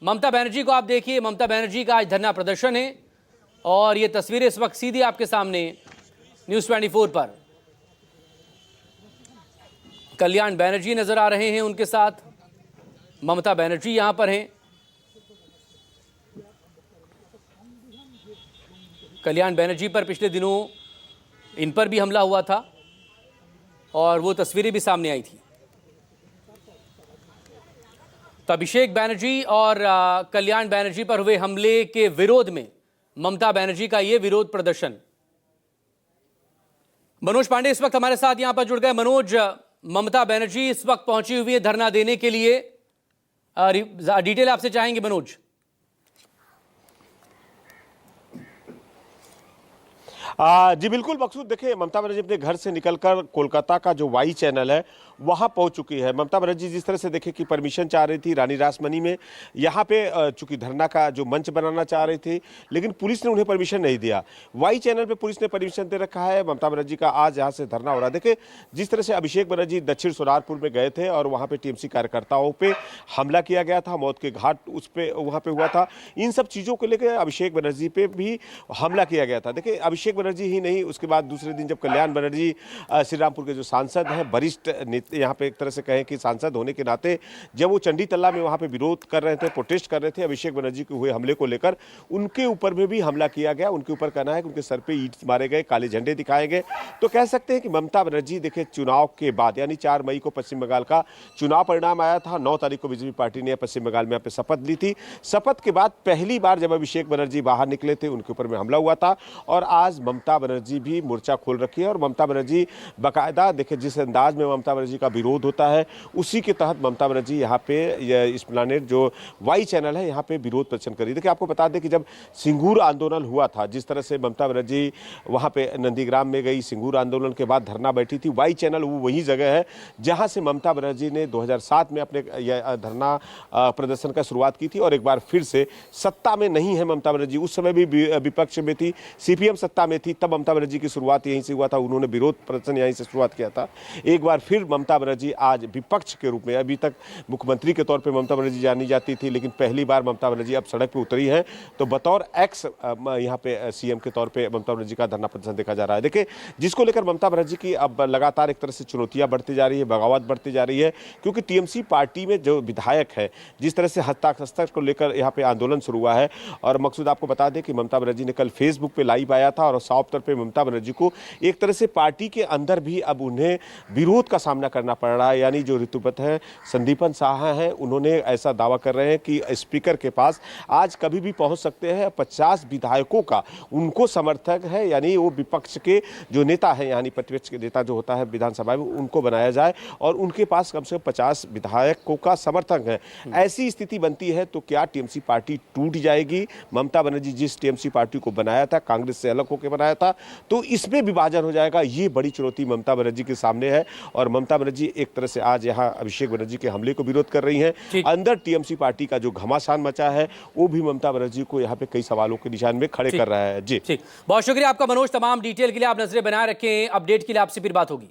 ममता बनर्जी को आप देखिए, ममता बनर्जी का आज धरना प्रदर्शन है और ये तस्वीरें इस वक्त सीधी आपके सामने न्यूज़ 24 पर। कल्याण बनर्जी नजर आ रहे हैं, उनके साथ ममता बनर्जी यहां पर हैं। कल्याण बनर्जी पर पिछले दिनों इन पर भी हमला हुआ था और वो तस्वीरें भी सामने आई थी। तो अभिषेक बनर्जी और कल्याण बनर्जी पर हुए हमले के विरोध में ममता बनर्जी का ये विरोध प्रदर्शन। मनोज पांडे इस वक्त हमारे साथ यहां पर जुड़ गए। मनोज, ममता बनर्जी इस वक्त पहुंची हुई है धरना देने के लिए, डिटेल आपसे चाहेंगे मनोज। जी बिल्कुल मकसूद, देखिए ममता बनर्जी अपने घर से निकलकर कोलकाता का जो वाई चैनल है वहां पहुंच चुकी है। ममता बनर्जी जिस तरह से देखे कि परमिशन चाह रही थी रानी रासमनी में, यहाँ पे चूंकि धरना का जो मंच बनाना चाह रही थी, लेकिन पुलिस ने उन्हें परमिशन नहीं दिया। वाई चैनल पे पुलिस ने परमिशन दे रखा है। ममता बनर्जी का आज यहाँ से धरना हो रहा है। देखिए जिस तरह से अभिषेक बनर्जी दक्षिण सोनारपुर में गए थे और वहाँ पे टीएमसी कार्यकर्ताओं पे हमला किया गया था, मौत के घाट उस पे वहाँ पे हुआ था, इन सब चीज़ों को लेकर अभिषेक बनर्जी पे भी हमला किया गया था। देखिए अभिषेक बनर्जी ही नहीं, उसके बाद दूसरे दिन जब कल्याण बनर्जी श्रीरामपुर के जो सांसद हैं, वरिष्ठ यहाँ पे एक तरह से कहें कि सांसद होने के नाते, जब वो चंडी तल्ला में वहाँ पे विरोध कर रहे थे, प्रोटेस्ट कर रहे थे अभिषेक बनर्जी के हुए हमले को लेकर, उनके ऊपर में भी हमला किया गया। उनके ऊपर कहना है कि उनके सर पे ईंट मारे गए, काले झंडे दिखाए गए। तो कह सकते हैं कि ममता बनर्जी देखिए चुनाव के बाद यानी 4 मई को पश्चिम बंगाल का चुनाव परिणाम आया था, 9 तारीख को बीजेपी पार्टी ने पश्चिम बंगाल में यहाँ पे शपथ ली थी। शपथ के बाद पहली बार जब अभिषेक बनर्जी बाहर निकले थे, उनके ऊपर में हमला हुआ था और आज ममता बनर्जी भी मोर्चा खोल रखी है। और ममता बनर्जी बाकायदा देखिए जिस अंदाज में ममता बनर्जी का विरोध होता है, उसी के तहत ममता बनर्जी यहाँ पे एस्प्लेनेड जो वाई चैनल है यहाँ पे विरोध प्रदर्शन करी। देखिए आपको बता दें कि जब सिंगूर आंदोलन हुआ था, जिस तरह से ममता बनर्जी वहाँ पे नंदीग्राम में गई, सिंगूर आंदोलन के बाद धरना बैठी थी, वाई चैनल वो वही जगह है जहाँ से ममता बनर्जी ने 2007 में अपने धरना प्रदर्शन का शुरुआत की थी। और एक बार फिर से सत्ता में नहीं है ममता बनर्जी, उस समय भी विपक्ष में थी, सीपीएम सत्ता में थी, तब ममता बनर्जी की शुरुआत यहीं से हुआ था, उन्होंने विरोध प्रदर्शन यहीं से शुरुआत किया था। एक बार फिर ममता बनर्जी आज विपक्ष के रूप में, अभी तक मुख्यमंत्री के तौर पे ममता बनर्जी जानी जाती थी, लेकिन पहली बार ममता बनर्जी अब सड़क पे उतरी है, तो बतौर एक्स यहाँ पे सीएम के तौर पे ममता बनर्जी का धरना प्रदर्शन देखा जा रहा है। देखिए जिसको लेकर ममता बनर्जी की अब लगातार एक तरह से चुनौतियां बढ़ती जा रही है, बगावत बढ़ती जा रही है, क्योंकि टीएमसी पार्टी में जो विधायक है, जिस तरह से हस्ताक्षर को लेकर यहाँ पे आंदोलन शुरू हुआ है। और मकसूद आपको बता दें कि ममता बनर्जी ने कल फेसबुक पे लाइव आया था और साफ तौर पर ममता बनर्जी को एक तरह से पार्टी के अंदर भी अब उन्हें विरोध का सामना करना पड़ रहा है। यानी जो ऋतुपत है, संदीपन शाह हैं, उन्होंने ऐसा दावा कर रहे हैं कि स्पीकर के पास आज कभी भी पहुंच सकते हैं। 50 विधायकों का उनको समर्थक है, यानी वो विपक्ष के जो नेता है, यानी प्रतिपक्ष के नेता जो होता है विधानसभा में, उनको बनाया जाए और उनके पास कम से कम 50 विधायकों का समर्थक है। ऐसी स्थिति बनती है तो क्या टीएमसी पार्टी टूट जाएगी? ममता बनर्जी जिस टीएमसी पार्टी को बनाया था, कांग्रेस से अलग होकर बनाया था, तो इसमें विभाजन हो जाएगा। ये बड़ी चुनौती ममता बनर्जी के सामने है और ममता बनर्जी एक तरह से आज यहाँ अभिषेक बनर्जी के हमले को विरोध कर रही हैं। अंदर टीएमसी पार्टी का जो घमासान मचा है वो भी ममता बनर्जी को यहाँ पे कई सवालों के निशान में खड़े कर रहा है। जी ठीक, बहुत शुक्रिया आपका मनोज, तमाम डिटेल के लिए आप नजरें बनाए रखें। अपडेट के लिए आपसे फिर बात होगी।